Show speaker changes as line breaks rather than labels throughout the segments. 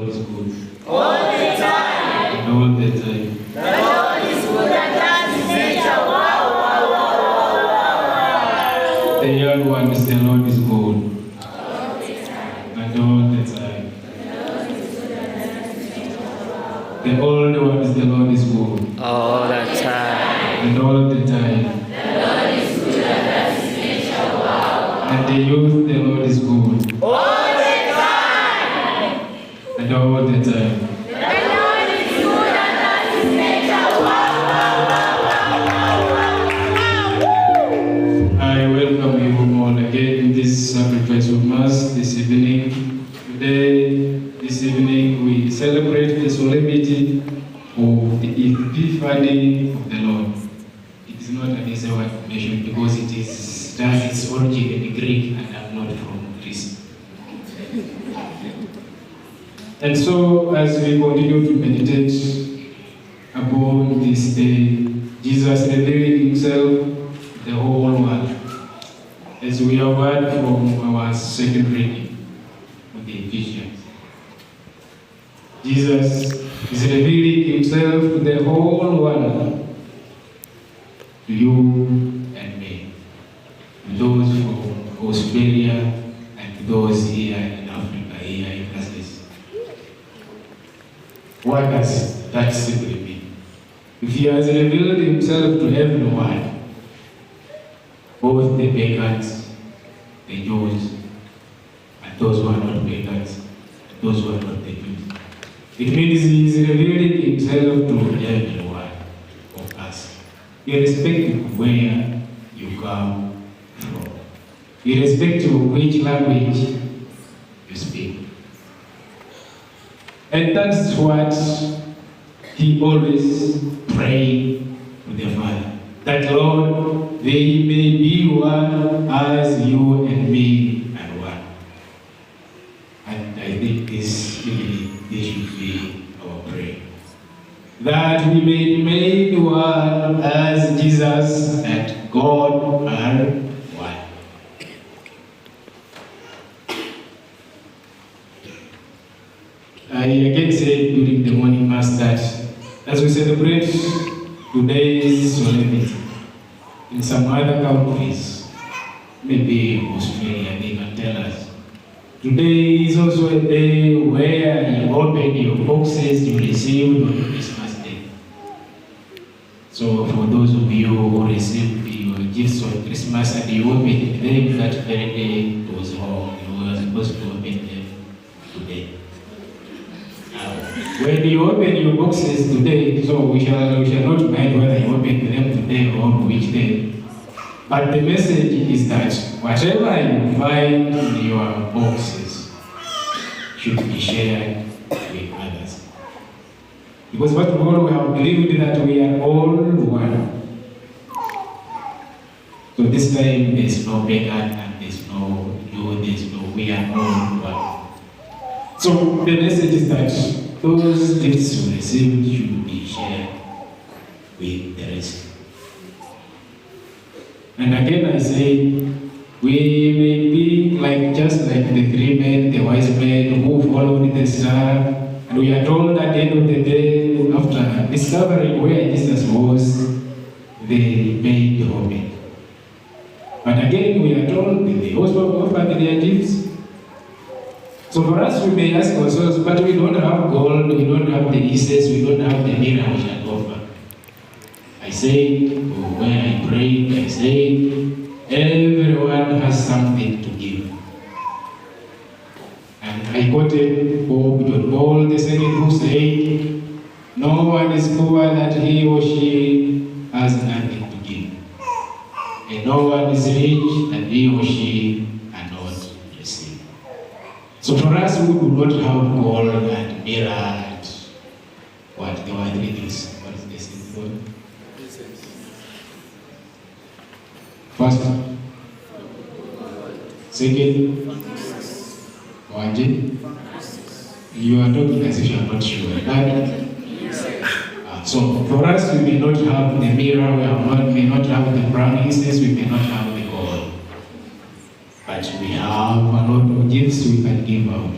Lord is good.
All the time.
And all the time.
The Lord is good and that is nature. Wow, wow, wow, wow, wow.
The young ones, the Lord is good.
All the time.
And all the time.
The Lord is good and that is nature. Wow.
The old ones, the Lord is good.
All the time.
And all the time.
The Lord is good and that is nature. Wow.
And the youth, the Lord is good.
All the time.
And all the time.
The Lord is good and that is nature. Wow, wow, wow, wow, wow.
I welcome you all again in this sacrifice of Mass this evening. Today, this evening, we celebrate the solemnity of the Epiphany of the Lord. It is not an easy word to mention because it has its origin in Greek and I'm not from Greece. And so, as we continue to meditate upon this day, Jesus revealed himself to the whole world. As we have heard from our second reading of the Ephesians, Jesus is revealing himself to the whole world, to you and me, to those from Australia and to those here in Africa, here in Kasese. What does that simply mean? If he has revealed himself to everyone, both the pagans, the Jews, and those who are not pagans, and those who are not the Jews, it means he is revealing himself to everyone of us, irrespective of where you come from, irrespective of which language you speak. And that's what he always prayed to the Father, that Lord, they may be one as you and me are one. And I think this should be our prayer. That we may be made one as Jesus and God are one. I again said during the morning Mass that as we celebrate today's solemnity, in some other countries, maybe Australia, they can tell us, today is also a day where you open your boxes you received on Christmas Day. So for those of you who received your gifts on Christmas and you opened them that very day, it was wrong. You were supposed to open them today. When you open your boxes today, so we shall not mind whether you open them today or which day. But the message is that whatever you find in your boxes should be shared with others. Because what we have believed that we are all one. So this time there's no pagan and there's no Jew, there's no, we are all one. So the message is that those gifts you received should be shared with the rest. And again I say, we may be just like the three men, the wise men who followed the star, and we are told at the end of the day, after discovering where Jesus was, they paid homage. But again, we are told that they also offered their gifts. So for us, we may ask ourselves, but we don't have gold, we don't have the incense, we don't have the mirror we shall offer. I say, when I prayed, I say, everyone has something to give. And I quoted Pope John Paul II who said, no one is poor that he or she has nothing to give. And no one is rich that he or she cannot receive. So for us, we do not have gold and mirror and what there were three things. What is this thing? First, second, one. You are talking as if you are not sure. So for us, we may not have the mirror, we may not have the brown incense, we may not have the gold. But we have a lot of gifts we can give out.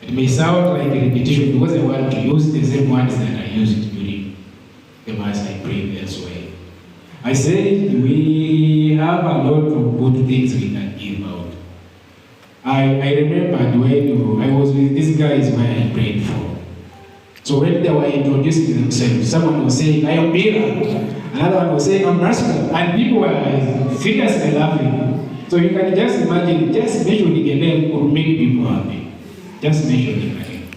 It may sound like a repetition because I want to use the same words that I used during the Mass I prayed elsewhere. I said we have a lot of good things we can give out. I remembered when I was with these guys where I prayed for. So when they were introducing themselves, someone was saying, I am Bira. Another one was saying, I'm Rascal. And people were seriously laughing. So you can just imagine, just mentioning a name could make people happy. Just mentioning a name.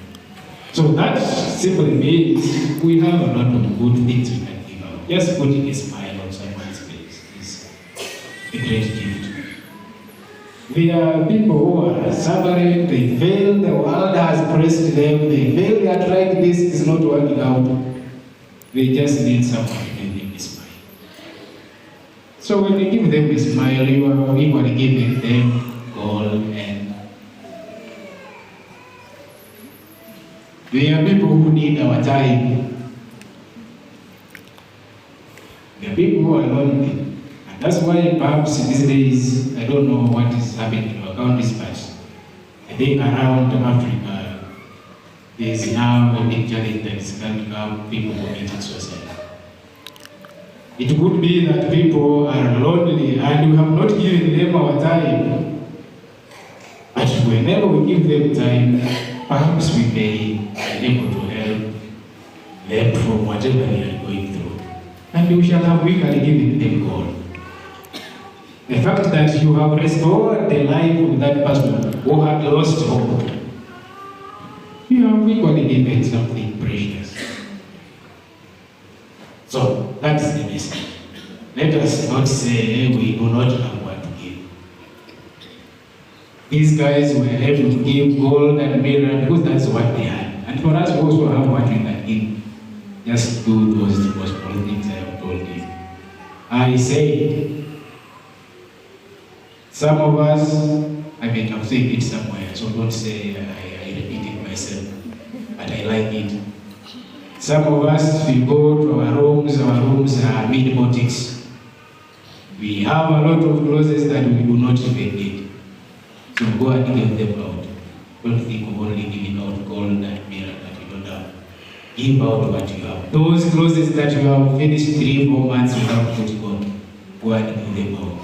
So that simply means we have a lot of good things we can give out. Just putting a smile on someone's face is a great gift. There are people who are suffering, they fail, the world has pressed them, they fail, they are trying, this is not working out. They just need someone to give them a smile. So when you give them a smile, you are equally giving them gold. And there are people who need our time. There are people who are lonely. That's why perhaps these days, I don't know what is happening in our countries, but I think around Africa, there is now a big challenge that is coming up, people committing suicide. It could be that people are lonely and we have not given them our time. But whenever we give them time, perhaps we may be able to help them from whatever they are going through. And we shall have weekly given them God. The fact that you have restored the life of that person who had lost hope, you have equally given something precious. So that's the message. Let us not say we do not have what to give. These guys were able to give gold and mirror because that's what they had. And for us also have what we can give. Just do those small things I have told you. I say, some of us, I may have said it somewhere, so don't say I repeat it myself, but I like it. Some of us, we go to our rooms are mid-boutiques. We have a lot of clothes that we do not even need. So go and give them out. Don't think of only giving out gold and mirror that you don't have. Give out what you have. Those clothes that you have finished 3-4 months without putting on, go and give them out.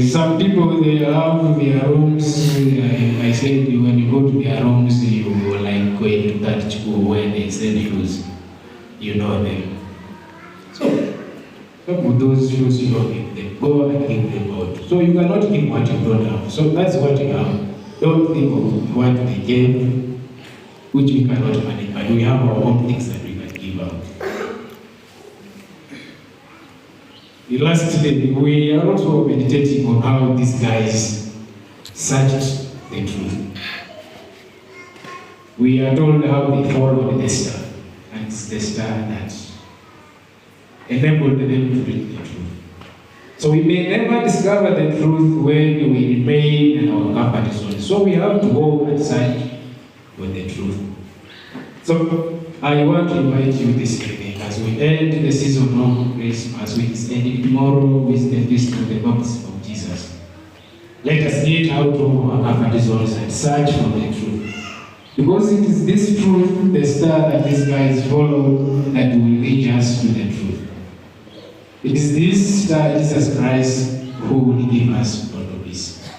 Some people, they have their rooms. I said when you go to their rooms, you like going to that school where they sell shoes. You know them. So, some of those shoes you don't give them. Go and give them out. So you cannot give what you don't have. So that's what you have. Don't think of what they gave, which we cannot manage. But we have our own things that we can give out. Lastly, we are also meditating on how these guys searched the truth. We are told how they followed the star, and it's the star that enabled them to reach the truth. So we may never discover the truth when we remain in our comfort zone. So we have to go and search for the truth. So I want to invite you this evening as we end the season of Christmas, which is ending tomorrow with the feast of the baptism of Jesus. Let us get out of our comfort zones and search for the truth. Because it is this truth, the star that these guys follow, that will lead us to the truth. It is this star, Jesus Christ, who will give us all of this.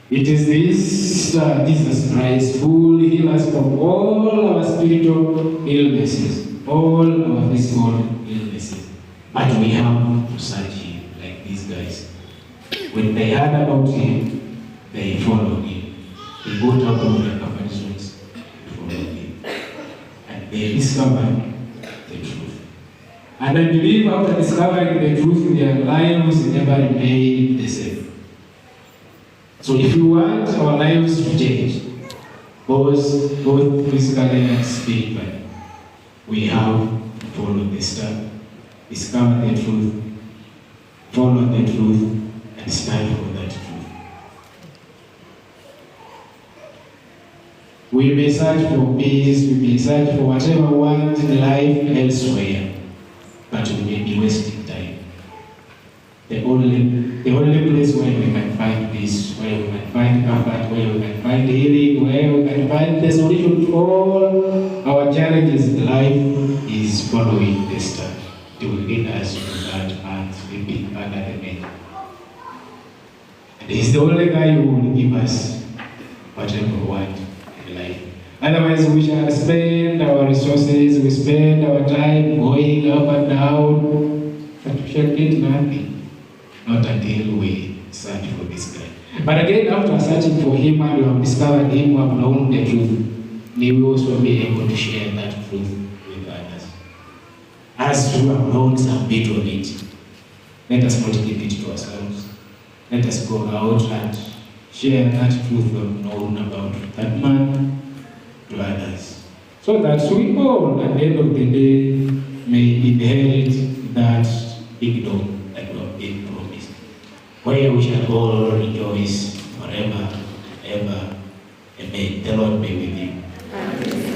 It is this star, Jesus Christ, who will heal us from all our spiritual illnesses, all our physical illnesses. But we have to search him, like these guys. When they heard about him, they followed him. They got out of their comfort zones and followed him. And they discovered the truth. And I believe after discovering the truth, their lives never remained the same. So if you want our lives to change, both physically and spiritually, we have to follow the star, discover the truth, follow the truth, and stand for that truth. We may search for peace, we may search for whatever we want in life elsewhere, but we may be wasting time. The only place where we can find peace, where the solution to all our challenges in life is following the star. It will lead us to that and sleeping under the bed. And he's the only guy who will give us whatever we want in life. Otherwise, we shall spend our resources, we spend our time going up and down, but we shall get nothing. Not until we search for this guy. But again, after searching for him and we have discovered him, we have known the truth, we will also be able to share that truth with others. As we have known some bit of it, let us not keep it to ourselves. Let us go out and share that truth we have known about that man to others. So that we all, at the end of the day, may inherit that kingdom that we have been promised, where we shall all rejoice forever, ever. Amen. The Lord be with you.
Amen.